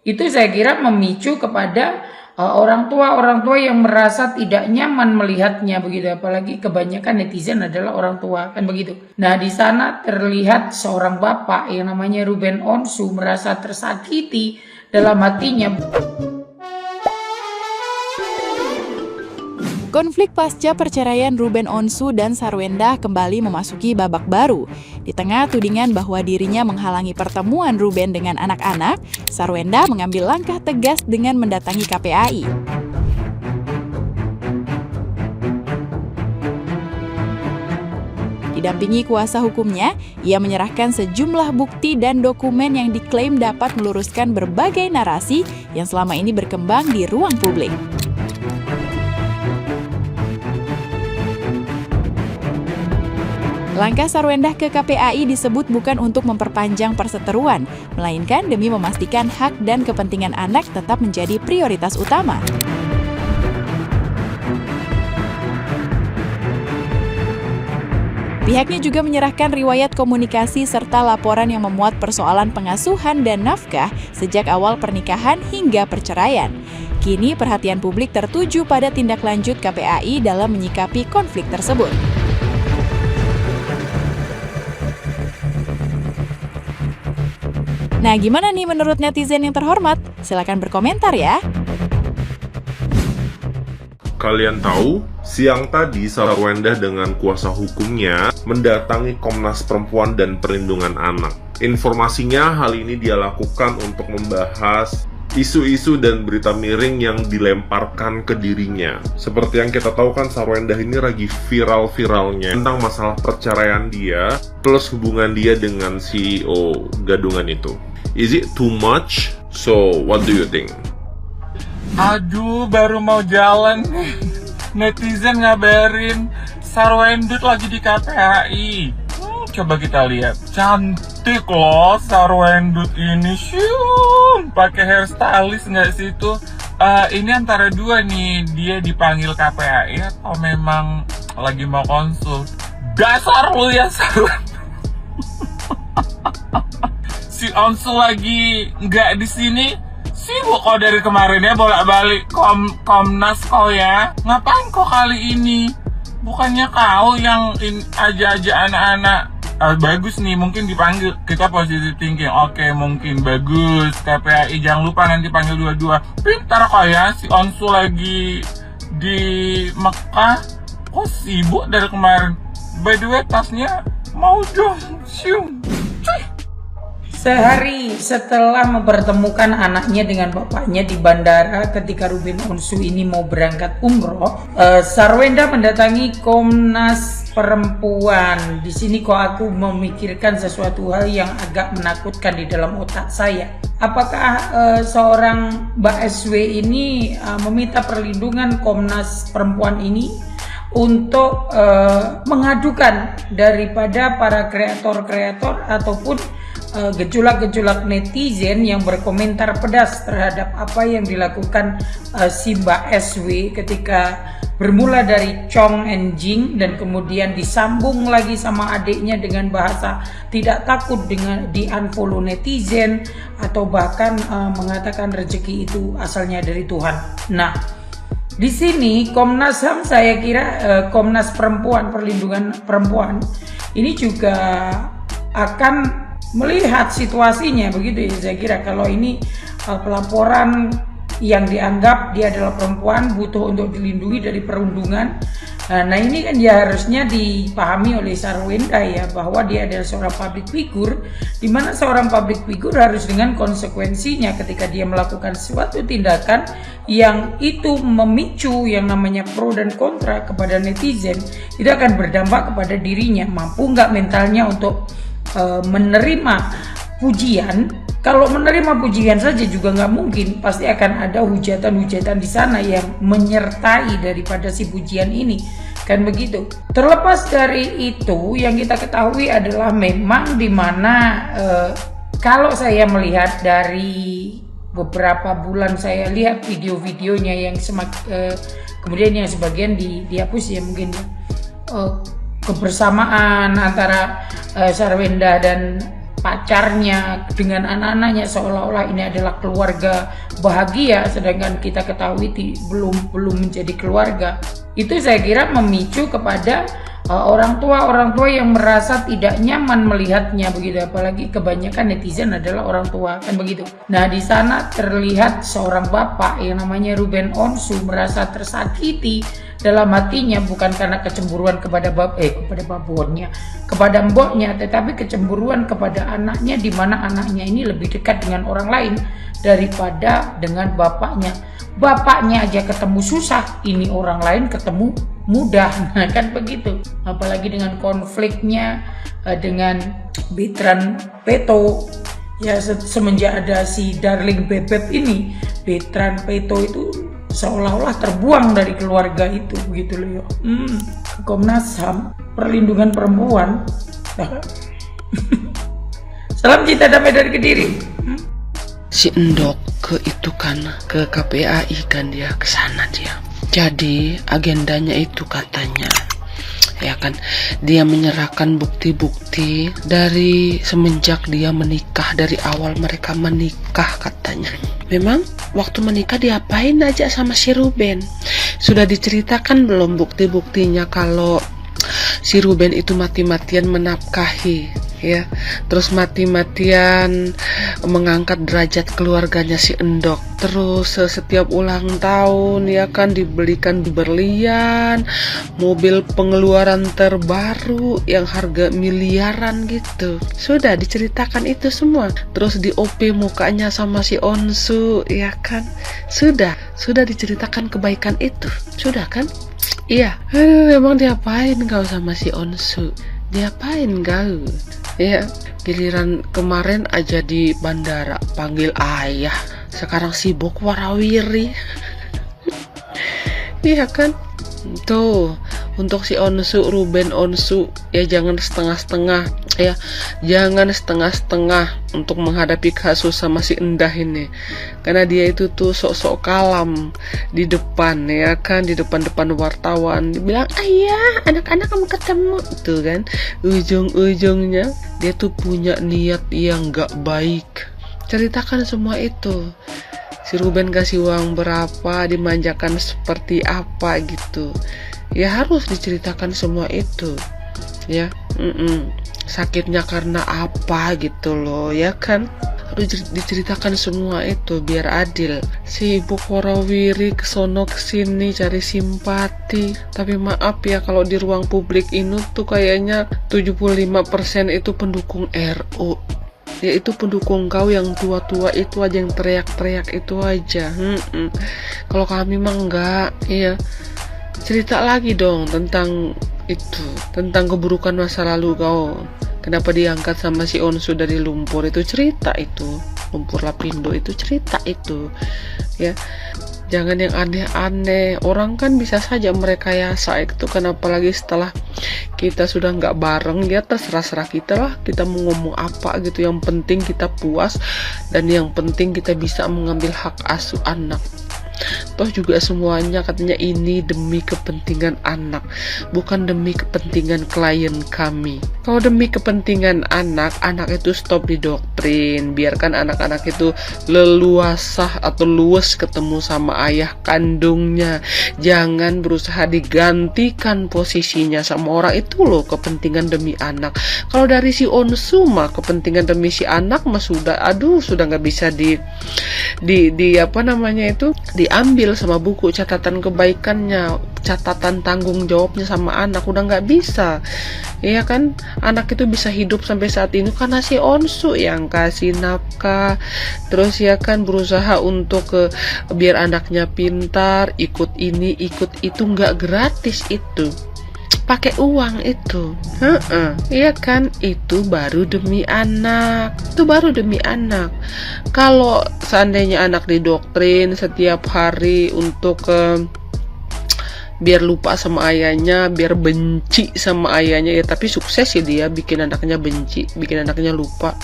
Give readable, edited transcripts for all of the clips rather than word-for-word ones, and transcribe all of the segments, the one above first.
Itu saya kira memicu kepada orang tua yang merasa tidak nyaman melihatnya begitu, apalagi kebanyakan netizen adalah orang tua kan begitu. Nah, di sana terlihat seorang bapak yang namanya Ruben Onsu merasa tersakiti dalam hatinya. Konflik pasca perceraian Ruben Onsu dan Sarwenda kembali memasuki babak baru. Di tengah tudingan bahwa dirinya menghalangi pertemuan Ruben dengan anak-anak, Sarwenda mengambil langkah tegas dengan mendatangi KPAI. Didampingi kuasa hukumnya, ia menyerahkan sejumlah bukti dan dokumen yang diklaim dapat meluruskan berbagai narasi yang selama ini berkembang di ruang publik. Langkah Sarwenda ke KPAI disebut bukan untuk memperpanjang perseteruan, melainkan demi memastikan hak dan kepentingan anak tetap menjadi prioritas utama. Pihaknya juga menyerahkan riwayat komunikasi serta laporan yang memuat persoalan pengasuhan dan nafkah sejak awal pernikahan hingga perceraian. Kini perhatian publik tertuju pada tindak lanjut KPAI dalam menyikapi konflik tersebut. Nah, gimana nih menurut netizen yang terhormat? Silakan berkomentar ya. Kalian tahu, siang tadi Sarwenda dengan kuasa hukumnya mendatangi Komnas Perempuan dan Perlindungan Anak. Informasinya hal ini dia lakukan untuk membahas isu-isu dan berita miring yang dilemparkan ke dirinya. Seperti yang kita tahu kan, Sarwenda ini lagi viral-viralnya tentang masalah perceraian dia plus hubungan dia dengan CEO gadungan itu. Is it too much? So, what do you think? Aduh, baru mau jalan nih. Netizen ngabarin Sarwendut lagi di KPAI. Coba kita lihat. Cantik loh Sarwendut ini. Syum, pakai hairstylist nggak sih itu? Ini antara dua nih, dia dipanggil KPAI atau memang lagi mau konsul. Dasar lu ya Sarwendut. Si Onsu lagi nggak di sini, sibuk kok dari kemarin ya bolak-balik Komnas kau ya. Ngapain kok kali ini? Bukannya kau yang aja anak-anak. Bagus nih, mungkin dipanggil, kita positive thinking. Oke, mungkin bagus. KPAI jangan lupa nanti panggil dua-dua. Pintar kok ya, si Onsu lagi di Mekah. Kok sibuk dari kemarin? By the way, tasnya mau dong. Sium. Sehari setelah mempertemukan anaknya dengan bapaknya di bandara ketika Ruben Onsu ini mau berangkat umroh, Sarwenda mendatangi Komnas Perempuan. Di sini kok aku memikirkan sesuatu hal yang agak menakutkan di dalam otak saya. Apakah seorang Mbak SW ini meminta perlindungan Komnas Perempuan ini untuk mengadukan daripada para kreator-kreator ataupun gejolak-gejolak netizen yang berkomentar pedas terhadap apa yang dilakukan si Mbak SW ketika bermula dari Chong and Jing dan kemudian disambung lagi sama adiknya dengan bahasa tidak takut dengan di-unfollow netizen atau bahkan mengatakan rezeki itu asalnya dari Tuhan. Nah, di sini Komnas HAM, saya kira Komnas Perempuan, Perlindungan Perempuan ini juga akan melihat situasinya begitu ya. Saya kira kalau ini pelaporan yang dianggap dia adalah perempuan butuh untuk dilindungi dari perundungan. Nah ini kan ya harusnya dipahami oleh Sarwenda ya, bahwa dia adalah seorang public figure, di mana seorang public figure harus dengan konsekuensinya ketika dia melakukan suatu tindakan yang itu memicu yang namanya pro dan kontra kepada netizen. Itu akan berdampak kepada dirinya, mampu nggak mentalnya untuk menerima pujian. Kalau menerima pujian saja juga nggak mungkin, pasti akan ada hujatan-hujatan di sana yang menyertai daripada si pujian ini, kan begitu. Terlepas dari itu, yang kita ketahui adalah memang dimana kalau saya melihat dari beberapa bulan saya lihat video-videonya yang kemudian yang sebagian dihapus ya mungkin kebersamaan antara Sarwenda dan pacarnya, dengan anak-anaknya, seolah-olah ini adalah keluarga bahagia, sedangkan kita ketahui belum menjadi keluarga. Itu saya kira memicu kepada orang tua yang merasa tidak nyaman melihatnya begitu, apalagi kebanyakan netizen adalah orang tua, kan begitu. Nah, di sana terlihat seorang bapak yang namanya Ruben Onsu merasa tersakiti dalam hatinya, bukan karena kecemburuan kepada kepada mboknya, tetapi kecemburuan kepada anaknya, di mana anaknya ini lebih dekat dengan orang lain daripada dengan bapaknya. Bapaknya aja ketemu susah, ini orang lain ketemu mudah, nah, kan begitu. Apalagi dengan konfliknya dengan Bertrand Peto, ya semenjak ada si Darling Bebek ini, Bertrand Peto itu seolah-olah terbuang dari keluarga itu, begitu loh. Komnas HAM, perlindungan perempuan. Salam cinta damai dari Kediri. Si Endok itu kan ke KPAI kan, dia ke sana dia. Jadi agendanya itu katanya, ya kan, dia menyerahkan bukti-bukti dari semenjak dia menikah, dari awal mereka menikah katanya. Memang waktu menikah diapain aja sama si Ruben? Sudah diceritakan belum bukti-buktinya kalau si Ruben itu mati-matian menafkahi, ya, terus mati-matian mengangkat derajat keluarganya si Endok, terus setiap ulang tahun, ya kan, dibelikan berlian, mobil pengeluaran terbaru yang harga miliaran gitu. Sudah diceritakan itu semua. Terus di OP mukanya sama si Onsu, ya kan, sudah diceritakan kebaikan itu, sudah kan. Iya, emang diapain kau sama si Onsu? Diapain kau? Ya, giliran kemarin aja di bandara panggil ayah, sekarang sibuk warawiri. Iya kan? Tuh, untuk si Onsu, Ruben Onsu, ya jangan setengah-setengah, ya jangan setengah-setengah untuk menghadapi kasus sama si Endah ini, karena dia itu tuh sok-sok kalam di depan, ya kan, di depan-depan wartawan, dibilang ayah anak-anak kamu ketemu tuh kan, ujung-ujungnya dia tuh punya niat yang gak baik. Ceritakan semua itu. Si Ruben kasih uang berapa, dimanjakan seperti apa gitu, ya harus diceritakan semua itu, ya. Sakitnya karena apa gitu loh, ya kan, harus diceritakan semua itu biar adil. Sibuk warawiri kesono kesini cari simpati, tapi maaf ya, kalau di ruang publik ini tuh kayaknya 75% itu pendukung RU. Yaitu pendukung kau yang tua-tua itu aja, yang teriak-teriak itu aja. Kalau kami mah enggak. Iya, cerita lagi dong tentang itu, tentang keburukan masa lalu kau. Kenapa diangkat sama si Onsu dari lumpur itu, cerita itu. Lumpur Lapindo itu cerita itu, ya. Jangan yang aneh-aneh. Orang kan bisa saja merekayasa itu kan, apalagi setelah kita sudah nggak bareng, ya terserah kita lah, kita mau ngomong apa gitu. Yang penting kita puas, dan yang penting kita bisa mengambil hak asuh anak. Toh juga semuanya katanya ini demi kepentingan anak, bukan demi kepentingan klien kami. Kalau demi kepentingan anak itu stop didoktrin. Biarkan anak-anak itu leluasa atau luas ketemu sama ayah kandungnya. Jangan berusaha digantikan posisinya sama orang. Itu loh kepentingan demi anak. Kalau dari si Onsu mah kepentingan demi si anak mah sudah nggak bisa diambil sama buku catatan kebaikannya, catatan tanggung jawabnya sama anak, udah nggak bisa. Iya kan, anak itu bisa hidup sampai saat ini karena si Onsu yang kasih nafkah, terus ya kan berusaha untuk biar anaknya pintar, ikut ini ikut itu, nggak gratis itu, pakai uang itu. Iya kan, itu baru demi anak. Kalau seandainya anak didoktrin setiap hari untuk biar lupa sama ayahnya, biar benci sama ayahnya, ya tapi sukses sih dia bikin anaknya benci, bikin anaknya lupa.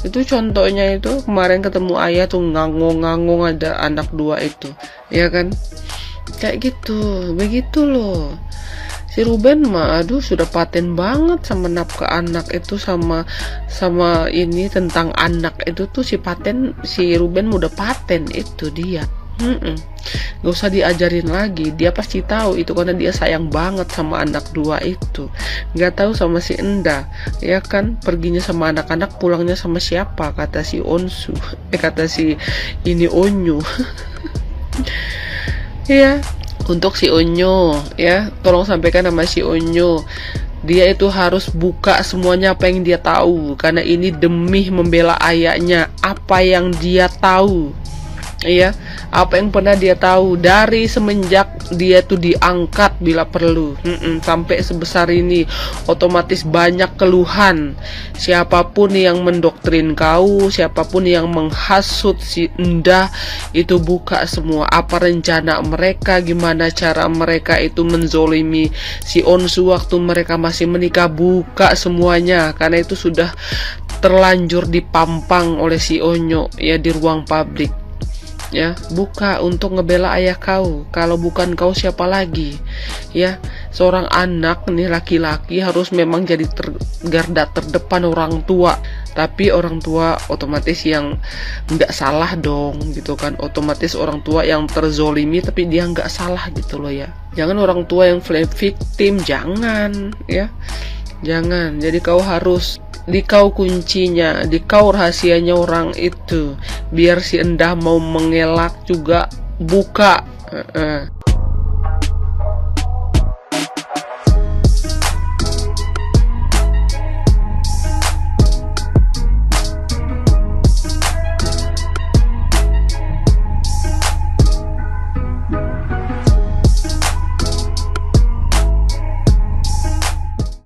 Itu contohnya itu kemarin ketemu ayah tuh ngangong ada anak 2 itu, ya kan, kayak gitu, begitu loh. Si Ruben mah aduh sudah paten banget sama nafkah anak itu, sama ini tentang anak itu tuh si Ruben udah paten itu dia. Gak usah diajarin lagi, dia pasti tahu itu karena dia sayang banget sama anak dua itu. Gak tahu sama si Endah, ya kan, perginya sama anak-anak, pulangnya sama siapa, kata si Onsu, kata si ini Onyu. Ya, untuk si Onyo ya, tolong sampaikan sama si Onyo, dia itu harus buka semuanya apa yang dia tahu, karena ini demi membela ayahnya. Apa yang dia tahu, ya, apa yang pernah dia tahu dari semenjak dia tuh diangkat bila perlu, sampai sebesar ini, otomatis banyak keluhan. Siapapun yang mendoktrin kau, siapapun yang menghasut si Endah, itu buka semua apa rencana mereka, gimana cara mereka itu menzolimi si Onsu waktu mereka masih menikah, buka semuanya, karena itu sudah terlanjur dipampang oleh si Onyo ya di ruang publik. Ya, buka untuk ngebela ayah kau. Kalau bukan kau siapa lagi? Ya, seorang anak nih laki-laki harus memang jadi garda terdepan orang tua. Tapi orang tua otomatis yang nggak salah dong, gitu kan. Otomatis orang tua yang terzolimi tapi dia nggak salah gitu loh ya. Jangan orang tua yang victim, jangan ya. Jangan. Jadi kau harus di kau kuncinya, di kau rahasianya orang itu, biar si Endah mau mengelak juga buka.